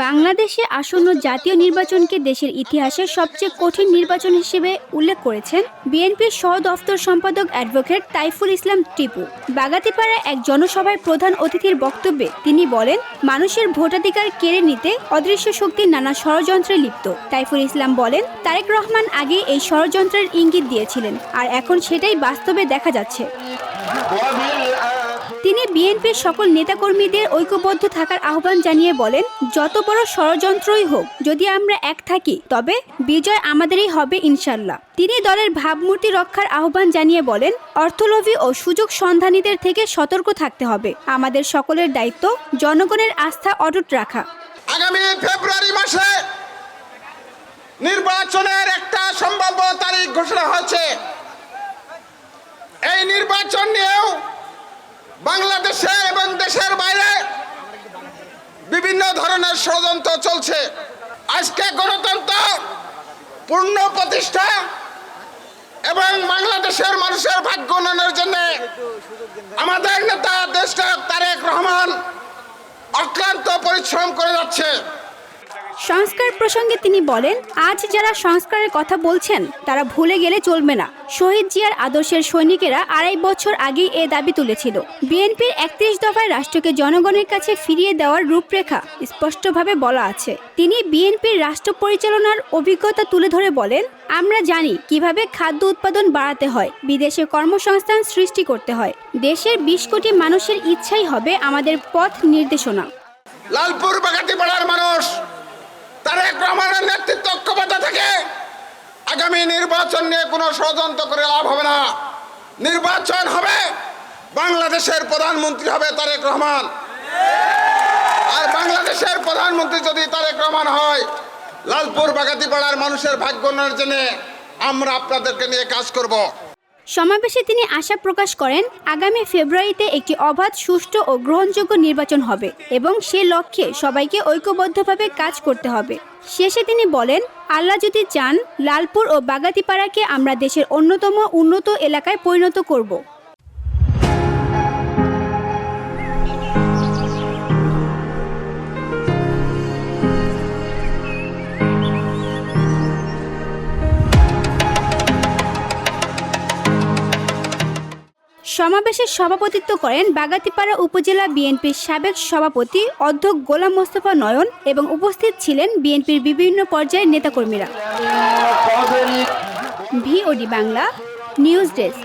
বাংলাদেশে আসন্ন জাতীয় নির্বাচনকে দেশের ইতিহাসের সবচেয়ে কঠিন নির্বাচন হিসেবে উল্লেখ করেছেন বিএনপির সহ দফতর সম্পাদক অ্যাডভোকেট তাইফুল ইসলাম টিপু। বাগাতিপাড়ায় এক জনসভায় প্রধান অতিথির বক্তব্যে তিনি বলেন, মানুষের ভোটাধিকার কেড়ে নিতে অদৃশ্য শক্তির নানা ষড়যন্ত্রে লিপ্ত। তাইফুল ইসলাম বলেন, তারেক রহমান আগে এই ষড়যন্ত্রের ইঙ্গিত দিয়েছিলেন, আর এখন সেটাই বাস্তবে দেখা যাচ্ছে। তিনি বিএনপির সকল নেতাকর্মীদের ঐক্যবদ্ধ থাকার আহ্বান জানিয়ে বলেন, যত বড় ষড়যন্ত্রই হোক, যদি আমরা এক থাকি তবে বিজয় আমাদেরই হবে ইনশাল্লাহ। তিনি দলের ভাবমূর্তি রক্ষার আহ্বান জানিয়ে বলেন, অর্থলোভী ও সুযোগ সন্ধানীদের থেকে সতর্ক থাকতে হবে। আমাদের সকলের দায়িত্ব জনগণের আস্থা অটুট রাখা। আগামী ফেব্রুয়ারি মাসে নির্বাচনের একটা সম্ভাব্য তারিখ ঘোষণা হয়েছে। এই নির্বাচন নিয়েও বাংলাদেশে এবং দেশের বাইরে বিভিন্ন ধরনের ষড়যন্ত্র চলছে। আজকে গণতন্ত্র পূর্ণ প্রতিষ্ঠা এবং বাংলাদেশের মানুষের ভাগ্য উন্নয়নের জন্য আমাদের নেতা দেশনায়ক তারেক রহমান অক্লান্ত পরিশ্রম করে যাচ্ছে। সংস্কার প্রসঙ্গে তিনি বলেন, আজ যারা সংস্কারের কথা বলছেন তারা ভুলে গেলে চলবে না। শহীদ জিয়ার আদর্শের সৈনিকেরা ২.৫ বছর আগেই এ দাবি তুলেছিল। বিএনপির ৩১ দফায় রাষ্ট্রকে জনগণের কাছে ফিরিয়ে দেওয়ার রূপরেখা স্পষ্টভাবে বলা আছে। তিনি বিএনপির রাষ্ট্র পরিচালনার অভিজ্ঞতা তুলে ধরে বলেন, আমরা জানি কিভাবে খাদ্য উৎপাদন বাড়াতে হয়, বিদেশে কর্মসংস্থান সৃষ্টি করতে হয়। দেশের ২০ কোটি মানুষের ইচ্ছাই হবে আমাদের পথ নির্দেশনা। লালপুর বাগাতিপাড়ার মানুষ তারেক রহমানের নেতৃত্ব ঐক্যবদ্ধ থেকে আগামী নির্বাচন নিয়ে কোনো ষড়যন্ত্র করে লাভ হবে না। নির্বাচন হবে, বাংলাদেশের প্রধানমন্ত্রী হবে তারেক রহমান। আর বাংলাদেশের প্রধানমন্ত্রী যদি তারেক রহমান হয়, লালপুর বাগাতিপাড়ার মানুষের ভাগ্য উন্নয়নের জন্য আমরা আপনাদেরকে নিয়ে কাজ করব। সমাবেশে তিনি আশা প্রকাশ করেন, আগামী ফেব্রুয়ারিতে একটি অবাধ, সুষ্ঠু ও গ্রহণযোগ্য নির্বাচন হবে এবং সে লক্ষ্যে সবাইকে ঐক্যবদ্ধভাবে কাজ করতে হবে। শেষে তিনি বলেন, আল্লাহ যদি চান, লালপুর ও বাগাতিপাড়াকে আমরা দেশের অন্যতম উন্নত এলাকায় পরিণত করব। সমাবেশে সভাপতিত্ব করেন বাগাতিপাড়া উপজেলা বিএনপির সাবেক সভাপতি অধ্যক্ষ গোলাম মোস্তফা নয়ন এবং উপস্থিত ছিলেন বিএনপির বিভিন্ন পর্যায়ের নেতাকর্মীরা। VOD Bangla news desk.